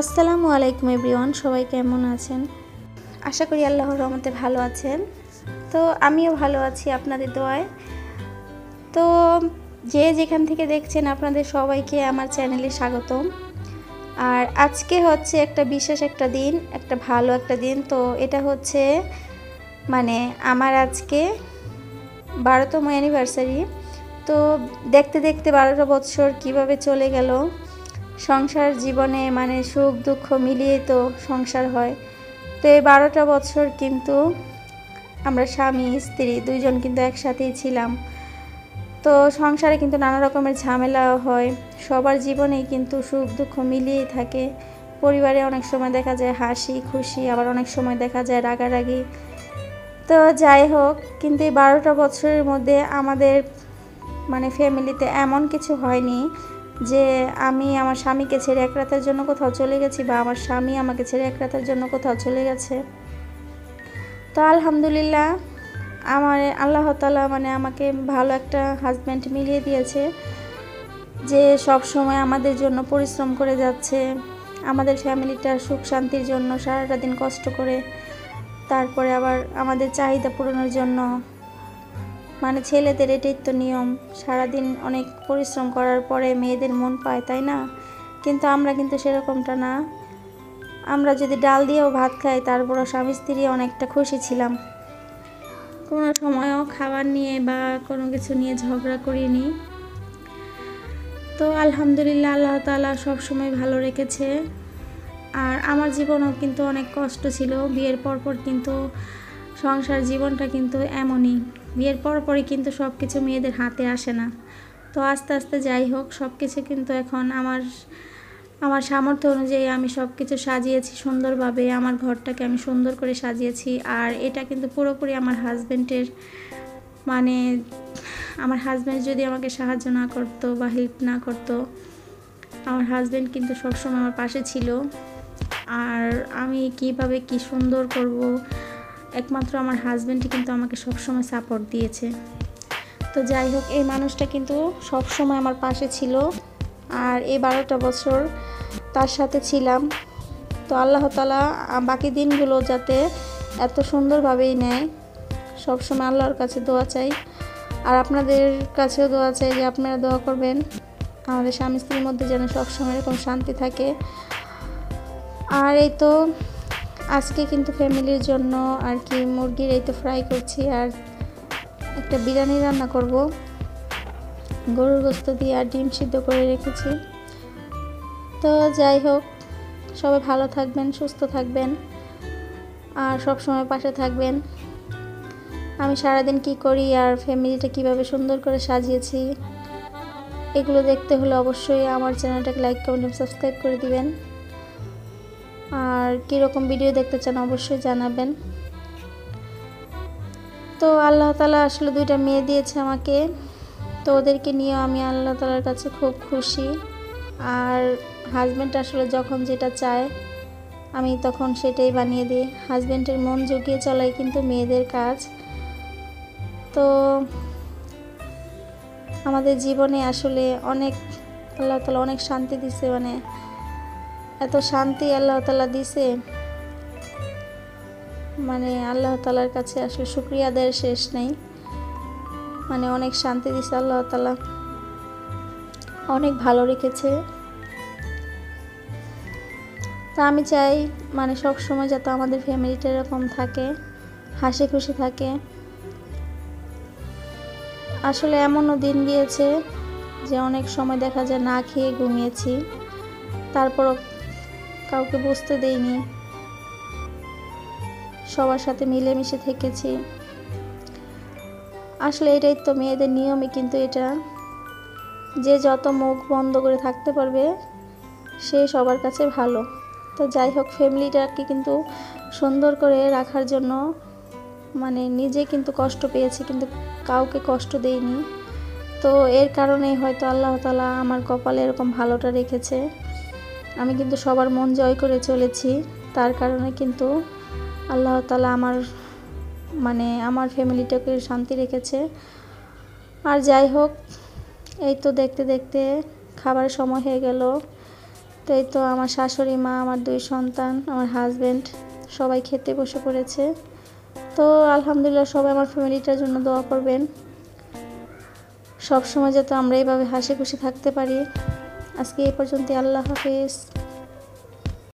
আসসালামু আলাইকুম এভরিওয়ান, সবাই কেমন আছেন? আশা করি আল্লাহর রহমতে ভালো আছেন। তো আমিও ভালো আছি আপনাদের দোয়ায়। তো যে যেখান থেকে দেখছেন আপনাদের সবাইকে আমার চ্যানেলে স্বাগতম। আর আজকে হচ্ছে একটা বিশেষ একটা দিন, একটা ভালো একটা দিন। তো এটা হচ্ছে আমার আজকে 12তম অ্যানিভার্সারি। তো দেখতে দেখতে 12টা বছর কিভাবে চলে গেল। সংসার জীবনে সুখ দুঃখ মিলিয়ে তো সংসার হয়। তো এই 12টা বছর কিন্তু আমরা স্বামী স্ত্রী দুইজন কিন্তু একসাথেই ছিলাম। তো সংসারে কিন্তু নানা রকমের ঝামেলাও হয়, সবার জীবনেই কিন্তু সুখ দুঃখ মিলিয়েই থাকে। পরিবারে অনেক সময় দেখা যায় হাসি খুশি, আবার অনেক সময় দেখা যায় রাগারাগি। তো যাই হোক, কিন্তু এই 12টা বছরের মধ্যে আমাদের ফ্যামিলিতে এমন কিছু হয়নি যে আমি আমার স্বামীকে ছেড়ে এক রাতের জন্য কোথাও চলে গেছি বা আমার স্বামী আমাকে ছেড়ে এক রাতের জন্য কোথাও চলে গেছে। তো আলহামদুলিল্লাহ, আমার আল্লাহ তাআলা আমাকে ভালো একটা হাজব্যান্ড মিলিয়ে দিয়েছে, যে সব সময় আমাদের জন্য পরিশ্রম করে যাচ্ছে, আমাদের ফ্যামিলিটার সুখ শান্তির জন্য সারাটা দিন কষ্ট করে, তারপরে আবার আমাদের চাহিদা পূরণের জন্য। ছেলেদের এটাই তো নিয়ম, সারাদিন অনেক পরিশ্রম করার পরে মেয়েদের মন পায়, তাই না? কিন্তু আমরা কিন্তু সেরকমটা না। আমরা যদি ডাল দিয়েও ভাত খাই, তারপরও স্বামী স্ত্রী অনেকটা খুশি ছিলাম। কোনো সময়ও খাবার নিয়ে বা কোনো কিছু নিয়ে ঝগড়া করিনি। তো আলহামদুলিল্লাহ, আল্লাহ তাআলা সবসময় ভালো রেখেছে। আর আমার জীবনেও কিন্তু অনেক কষ্ট ছিল। বিয়ের পরপর কিন্তু সংসার জীবনটা কিন্তু এমনই, বিয়ের পরপরই কিন্তু সব কিছু মেয়েদের হাতে আসে না। তো আস্তে আস্তে যাই হোক, সব কিছু কিন্তু এখন আমার সামর্থ্য অনুযায়ী আমি সব কিছু সাজিয়েছি সুন্দরভাবে। আমার ঘরটাকে আমি সুন্দর করে সাজিয়েছি। আর এটা কিন্তু পুরোপুরি আমার হাজব্যান্ডের, আমার হাজব্যান্ড যদি আমাকে সাহায্য না করতো বা হেল্প না করতো, আমার হাজব্যান্ড কিন্তু সবসময় আমার পাশে ছিল। আর আমি কিভাবে কি সুন্দর করব, একমাত্র আমার হাজব্যান্ডই কিন্তু আমাকে সবসময় সাপোর্ট দিয়েছে। তো যাই হোক, এই মানুষটা কিন্তু সবসময় আমার পাশে ছিল। আর এই 12টা বছর তার সাথে ছিলাম। তো আল্লাহ তাআলা বাকি দিনগুলো যাতে এত সুন্দরভাবেই নেয়, সবসময় আল্লাহর কাছে দোয়া চাই। আর আপনাদের কাছেও দোয়া চাই যে আপনারা দোয়া করবেন আমাদের স্বামী স্ত্রীর মধ্যে যেন সবসময় এরকম শান্তি থাকে। আর এই তো আজকে কিন্তু ফ্যামিলির জন্য আর কি মুরগির এই তো ফ্রাই করছি, আর একটা বিরিয়ানি রান্না করব গরুর গোশত দিয়ে, আর ডিম সিদ্ধ করে রেখেছি। তো যাই হোক, সবাই ভালো থাকবেন, সুস্থ থাকবেন, আর সব সময় পাশে থাকবেন। আমি সারাদিন কি করি আর ফ্যামিলিটা কিভাবে সুন্দর করে সাজিয়েছি, এগুলো দেখতে হলে অবশ্যই আমার চ্যানেলটাকে লাইক কমেন্ট সাবস্ক্রাইব করে দিবেন। আর কীরকম ভিডিও দেখতে চান অবশ্যই জানাবেন। তো আল্লাহ তাআলা আসলে 2টা মেয়ে দিয়েছে আমাকে, তো ওদেরকে নিয়ে আমি আল্লাহ তাআলার কাছে খুব খুশি। আর হাজব্যান্ড আসলে যখন যেটা চায় আমি তখন সেটাই বানিয়ে দিই। হাজব্যান্ডের মন জুগিয়ে চলাই কিন্তু মেয়েদের কাজ। তো আমাদের জীবনে আসলে অনেক আল্লাহ তাআলা অনেক শান্তি দিছে, এত শান্তি আল্লাহ তাআলা দিছে, আল্লাহ তাআলার কাছে আসলে শুকরিয়া আদায়ের শেষ নেই। অনেক শান্তি দিছে আল্লাহ তাআলা, অনেক ভালো রেখেছে। তা আমি চাই সব সময় যাতে আমাদের ফ্যামিলিটা এরকম থাকে, হাসি খুশি থাকে। আসলে এমনও দিন গিয়েছে যে অনেক সময় দেখা যায় না খেয়ে ঘুমিয়েছি, তারপরও কাউকে বুঝতে দেইনি, সবার সাথে মিলেমিশে থেকেছি। আসলে এটাই তো মেয়েদের নিয়মই, কিন্তু এটা যে যত মুখ বন্ধ করে থাকতে পারবে সে সবার কাছে ভালো। তো যাই হোক, ফ্যামিলিটাকে কিন্তু সুন্দর করে রাখার জন্য নিজে কিন্তু কষ্ট পেয়েছি, কিন্তু কাউকে কষ্ট দেইনি। তো এর কারণেই হয়তো আল্লাহ তাআলা আমার কপালে এরকম ভালোটা রেখেছে। আমি কিন্তু সবার মন জয় করে চলেছি, তার কারণে কিন্তু আল্লাহ তাআলা আমার ফ্যামিলিটাকে শান্তি রেখেছে। আর যাই হোক, এই তো দেখতে দেখতে খাবারের সময় হয়ে গেল। তো এই তো আমার শাশুড়ি মা, আমার 2 সন্তান, আমার হাজব্যান্ড সবাই খেতে বসে পড়েছে। তো আলহামদুলিল্লাহ সবাই আমার ফ্যামিলিটার জন্য দোয়া করবেন, সব সময় যাতে আমরা এইভাবে হাসি খুশি থাকতে পারি। আজকে এই পর্যন্ত, আল্লাহ হাফেজ।